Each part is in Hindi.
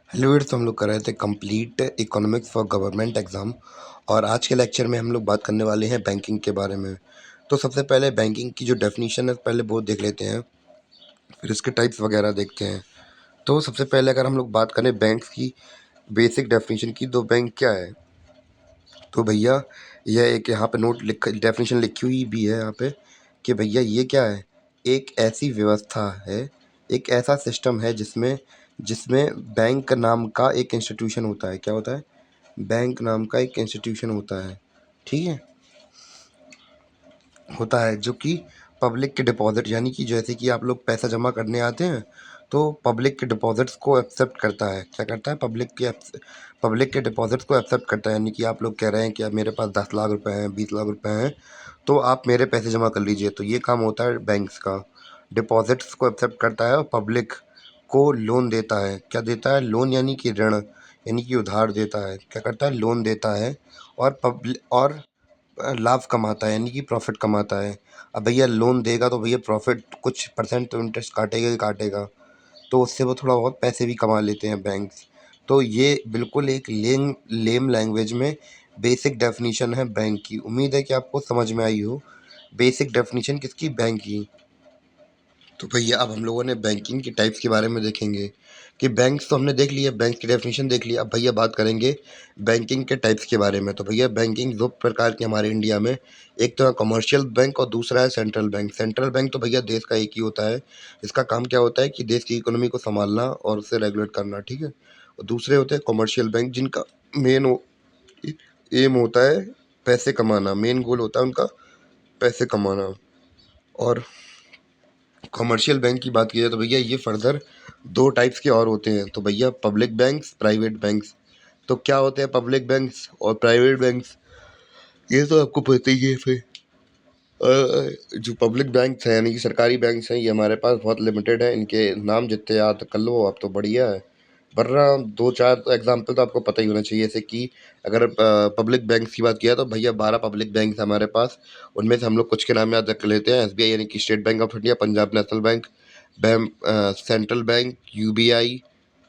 हेलो वीर, तो हम लोग कर रहे थे complete economics for government exam. और आज के लेक्चर में हम लोग बात करने वाले हैं बैंकिंग के बारे में। तो सबसे पहले बैंकिंग की जो डेफिनेशन है पहले वो देख लेते हैं, फिर इसके टाइप्स वगैरह देखते हैं। तो सबसे पहले अगर हम लोग बात करें बैंक्स की बेसिक डेफिनेशन की, तो बैंक क्या है। तो भैया यह एक यहाँ पे नोट लिख डेफिनेशन लिखी हुई भी है यहाँ पे कि भैया ये क्या है। एक ऐसी व्यवस्था है, एक ऐसा सिस्टम है जिसमें जिसमें बैंक नाम का एक इंस्टीट्यूशन होता है। क्या होता है? बैंक नाम का एक इंस्टीट्यूशन होता है। ठीक है, होता है जो कि पब्लिक के डिपॉजिट, यानी कि जैसे कि आप लोग पैसा जमा करने आते हैं तो पब्लिक के डिपॉजिट्स को एक्सेप्ट करता है। क्या करता है? पब्लिक के डिपॉजिट्स को एक्सेप्ट करता है। यानी कि आप लोग कह रहे हैं कि अब मेरे पास 10 लाख रुपए हैं, 20 लाख रुपए हैं, तो आप मेरे पैसे जमा कर लीजिए। तो ये काम होता है बैंक्स का। डिपॉजिट्स को एक्सेप्ट करता है और पब्लिक को लोन देता है। क्या देता है? लोन, यानी कि ऋण, यानी कि उधार देता है। क्या करता है? लोन देता है और लाभ कमाता है, यानी कि प्रॉफिट कमाता है। अब भैया लोन देगा तो भैया प्रॉफिट कुछ परसेंट तो इंटरेस्ट काटेगा ही काटेगा, तो उससे वो थोड़ा बहुत पैसे भी कमा लेते हैं बैंक्स। तो ये बिल्कुल एक लेम लैंग्वेज में बेसिक डेफिनेशन है बैंक की। उम्मीद है कि आपको समझ में आई हो बेसिक डेफिनेशन किसकी? बैंक की। तो भैया अब हम लोगों ने बैंकिंग के टाइप्स के बारे में देखेंगे कि बैंक्स तो हमने देख लिया, बैंक की डेफिनेशन देख लिया। अब भैया बात करेंगे बैंकिंग के टाइप्स के बारे में। तो भैया बैंकिंग दो प्रकार की हमारे इंडिया में, एक तो है कमर्शियल बैंक और दूसरा है सेंट्रल बैंक। सेंट्रल बैंक तो भैया देश का एक ही होता है। इसका काम क्या होता है कि देश की इकोनॉमी को संभालना और उसे रेगुलेट करना। ठीक है। और दूसरे होते हैं कमर्शियल बैंक, जिनका मेन एम होता है पैसे कमाना। मेन गोल होता है उनका पैसे कमाना। और कमर्शियल बैंक की बात की जाए तो भैया ये फर्दर दो टाइप्स के और होते हैं। तो भैया पब्लिक बैंक्स, प्राइवेट बैंक्स। तो क्या होते हैं पब्लिक बैंक्स और प्राइवेट बैंक्स? ये तो आपको पता ही है फिर। जो पब्लिक बैंक्स हैं यानी कि सरकारी बैंक्स हैं, ये हमारे पास बहुत लिमिटेड है। इनके नाम जितने याद कर लो आप तो बढ़िया है, वरना दो चार एग्जाम्पल तो आपको पता ही होना चाहिए। जैसे कि अगर पब्लिक बैंक्स की बात किया तो भैया 12 पब्लिक बैंक है हमारे पास। उनमें से हम लोग कुछ के नाम याद रख लेते हैं। एसबीआई यानी कि State Bank of India, Punjab National Bank, बैम सेंट्रल बैंक, यूबीआई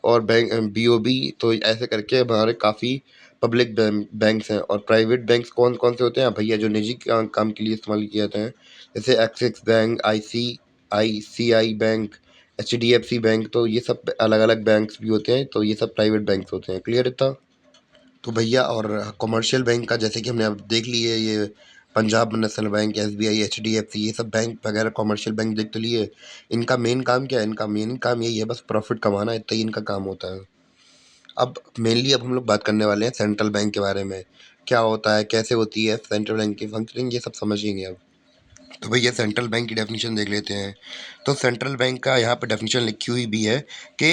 और बैंक बीओबी। तो ऐसे करके हमारे काफ़ी पब्लिक बैंक्स हैं। और प्राइवेट बैंक्स कौन कौन से होते हैं भैया? जो निजी काम के लिए इस्तेमाल किए जाते हैं, जैसे axis bank, ICI bank, HDFC bank. तो ये सब अलग अलग बैंक्स भी होते हैं, तो ये सब प्राइवेट बैंक्स होते हैं। क्लियर इतना? तो भैया और कमर्शियल बैंक का जैसे कि हमने अब देख लिए, ये Punjab National bank, SBI, HDFC, ये सब बैंक वगैरह कमर्शियल बैंक देख तो लिए। इनका मेन काम क्या है? इनका मेन काम यही है, बस प्रॉफिट कमाना। इतना ही इनका काम होता है। अब हम लोग बात करने वाले हैं सेंट्रल बैंक के बारे में। क्या होता है, कैसे होती है सेंट्रल बैंक की फंक्शनिंग, ये सब समझेंगे अब। तो भैया सेंट्रल बैंक की डेफिनेशन देख लेते हैं। तो सेंट्रल बैंक का यहाँ पे डेफिनेशन लिखी हुई भी है कि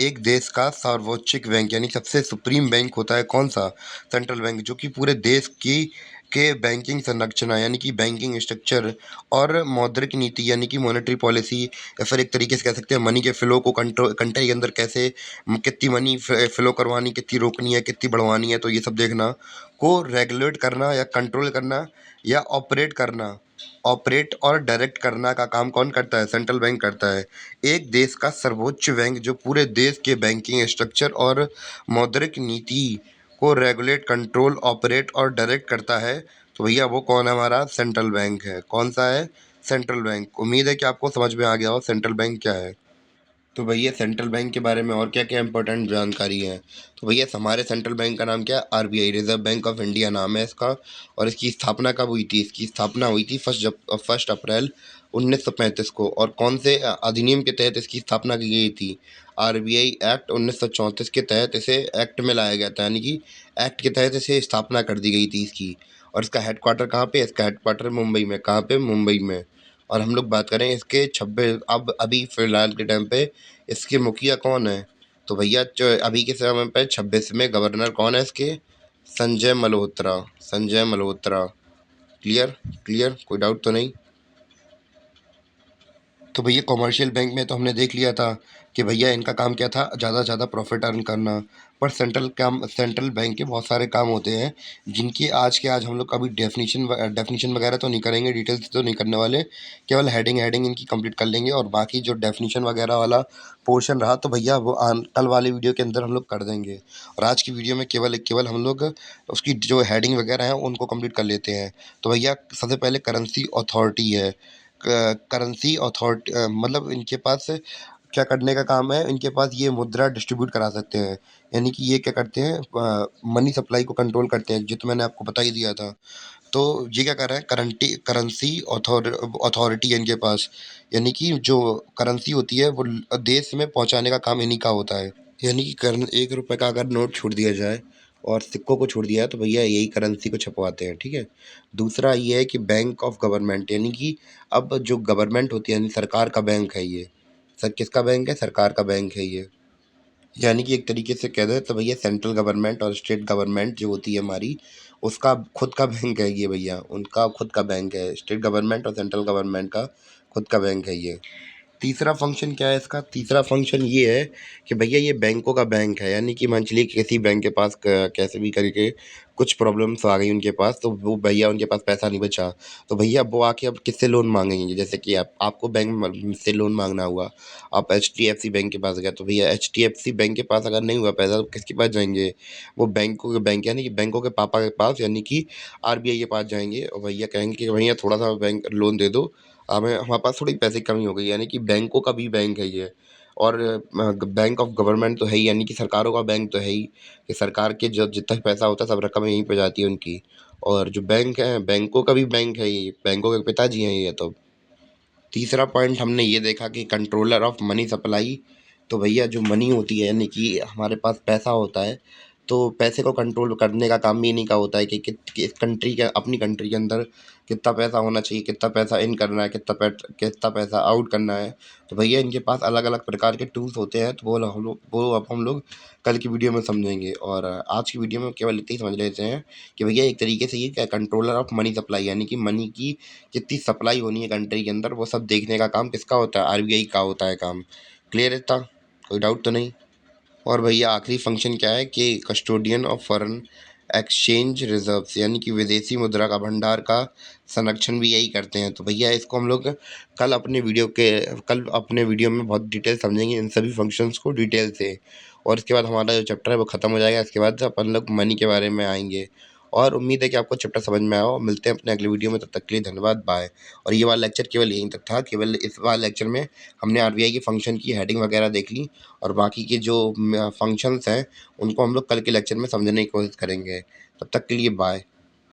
एक देश का सर्वोच्च बैंक, यानी सबसे सुप्रीम बैंक होता है कौन सा? सेंट्रल बैंक, जो कि पूरे देश की के बैंकिंग संरचना, यानी कि बैंकिंग स्ट्रक्चर और मौद्रिक नीति, यानी कि मॉनेटरी पॉलिसी, या फिर एक तरीके से कह सकते हैं मनी के फ्लो को कंट्रोल, कंट्री के अंदर कैसे कितनी मनी फ्लो करवानी, कितनी रोकनी है, कितनी बढ़वानी है, तो ये सब देखना को रेगुलेट करना या कंट्रोल करना या ऑपरेट और डायरेक्ट करना का काम कौन करता है? सेंट्रल बैंक करता है। एक देश का सर्वोच्च बैंक जो पूरे देश के बैंकिंग स्ट्रक्चर और मौद्रिक नीति को रेगुलेट, कंट्रोल, ऑपरेट और डायरेक्ट करता है, तो भैया वो कौन है? हमारा सेंट्रल बैंक है। कौन सा है? Central bank. उम्मीद है कि आपको समझ में आ गया हो सेंट्रल बैंक क्या है। तो भैया सेंट्रल बैंक के बारे में और क्या क्या इंपॉर्टेंट जानकारी है। तो भैया हमारे सेंट्रल बैंक का नाम क्या है? RBI, reserve bank of India नाम है इसका। और इसकी स्थापना कब हुई थी? इसकी स्थापना हुई थी 1 अप्रैल 1935 को। और कौन से अधिनियम के तहत इसकी स्थापना की गई थी? आरबीआई एक्ट 1934 के तहत इसे एक्ट में लाया गया था, यानी कि एक्ट के तहत इसे स्थापना कर दी गई थी इसकी। और इसका हेडक्वार्टर कहाँ पे? इसका हेडक्वार्टर मुंबई में। कहाँ पे? मुंबई में। और हम लोग बात करें इसके 26, अब अभी फिलहाल के टाइम पे इसके मुखिया कौन है? तो भैया अभी के समय पे 26वें गवर्नर कौन है इसके? संजय मल्होत्रा। संजय मल्होत्रा। क्लियर? क्लियर, कोई डाउट तो नहीं? तो भैया कॉमर्शियल बैंक में तो हमने देख लिया था कि भैया इनका काम क्या था, ज़्यादा से ज़्यादा प्रॉफिट अर्न करना। पर सेंट्रल बैंक के बहुत सारे काम होते हैं जिनकी आज के आज हम लोग अभी डेफिनेशन वगैरह तो नहीं करेंगे, डिटेल्स तो नहीं करने वाले। केवल हेडिंग हेडिंग इनकी कंप्लीट कर लेंगे और बाकी जो डेफिनेशन वगैरह वाला पोर्शन रहा तो भैया वो कल वाले वीडियो के अंदर हम लोग कर देंगे। और आज की वीडियो में केवल केवल हम लोग उसकी जो हेडिंग वगैरह हैं उनको कंप्लीट कर लेते हैं। तो भैया सबसे पहले करेंसी अथॉरिटी है। करेंसी अथॉरिटी मतलब इनके पास क्या करने का काम है, इनके पास ये मुद्रा डिस्ट्रीब्यूट करा सकते हैं। यानी कि ये क्या करते हैं, मनी सप्लाई को कंट्रोल करते हैं, जो तो मैंने आपको बता ही दिया था। तो ये क्या कर रहे हैं, करेंसी अथॉरिटी है इनके पास। यानी कि जो करेंसी होती है वो देश में पहुंचाने का काम इन्हीं का होता है। यानी कि करन 1 रुपए का अगर नोट छोड़ दिया जाए और सिक्कों को छोड़ दिया है तो भैया यही करेंसी को छपवाते हैं, ठीक है। दूसरा ये है कि बैंक ऑफ गवर्नमेंट, यानी कि अब जो गवर्नमेंट होती है यानी सरकार का बैंक है ये। सर किसका बैंक है, सरकार का बैंक है ये। यानी कि एक तरीके से कह दे तो भैया सेंट्रल गवर्नमेंट और स्टेट गवर्नमेंट जो होती है हमारी, उसका खुद का बैंक है ये भैया, उनका खुद का बैंक है। स्टेट गवर्नमेंट और सेंट्रल गवर्नमेंट का खुद का बैंक है ये। तीसरा फंक्शन क्या है इसका, तीसरा फंक्शन ये है कि भैया ये बैंकों का बैंक है। यानी कि मान चलिए किसी बैंक के पास कैसे भी करके कुछ प्रॉब्लम्स आ गई उनके पास, तो वो भैया उनके पास पैसा नहीं बचा, तो भैया वो आके अब किससे लोन मांगेंगे। जैसे कि आपको बैंक से लोन मांगना हुआ, आप HDFC बैंक के पास गए, तो भैया HDFC बैंक के पास अगर नहीं हुआ पैसा तो किसके पास जाएंगे, वो बैंकों के बैंक यानी कि बैंकों के पापा के पास, यानी कि RBI के पास जाएंगे और भैया कहेंगे कि भैया थोड़ा सा बैंक लोन दे दो, हमें हमारे पास थोड़ी पैसे की कमी हो गई। यानी कि बैंकों का भी बैंक है ये। और बैंक ऑफ गवर्नमेंट तो है ही, यानी कि सरकारों का बैंक तो है ही, कि सरकार के जो जितना भी पैसा होता है सब रकम यहीं पे जाती है उनकी। और जो बैंक है बैंकों का भी बैंक है ये, बैंकों के पिताजी हैं ये तो। तीसरा पॉइंट हमने ये देखा कि कंट्रोलर ऑफ मनी सप्लाई। तो भैया जो मनी होती है यानी कि हमारे पास पैसा होता है, तो पैसे को कंट्रोल करने का काम भी इन्हीं का होता है कि इस कंट्री के, अपनी कंट्री के अंदर कितना पैसा होना चाहिए, कितना पैसा इन करना है, कितना पैसा आउट करना है। तो भैया इनके पास अलग अलग प्रकार के टूल्स होते हैं, तो वो अब हम लोग कल की वीडियो में समझेंगे। और आज की वीडियो में केवल इतना ही समझ लेते हैं कि भैया एक तरीके से ये क्या कंट्रोलर ऑफ मनी सप्लाई, यानी कि मनी की कितनी सप्लाई होनी है कंट्री के अंदर, वो सब देखने का काम किसका होता है, RBI का होता है काम। क्लियर है इतना, कोई डाउट तो नहीं। और भैया आखिरी फंक्शन क्या है कि custodian of foreign exchange reserves, यानी कि विदेशी मुद्रा का भंडार का संरक्षण भी यही करते हैं। तो भैया इसको हम लोग कल अपने वीडियो में बहुत डिटेल समझेंगे इन सभी फंक्शंस को डिटेल से। और इसके बाद हमारा जो चैप्टर है वो ख़त्म हो जाएगा, इसके बाद अपन लोग मनी के बारे में आएंगे। और उम्मीद है कि आपको चैप्टर समझ में आया हो। मिलते हैं अपने अगले वीडियो में, तब तक के लिए धन्यवाद, बाय। और ये वाला लेक्चर केवल यहीं तक था, केवल इस वाले लेक्चर में हमने RBI के फंक्शन की हेडिंग वगैरह देख ली, और बाकी के जो फंक्शंस हैं उनको हम लोग कल के लेक्चर में समझने की कोशिश करेंगे। तब तक के लिए बाय।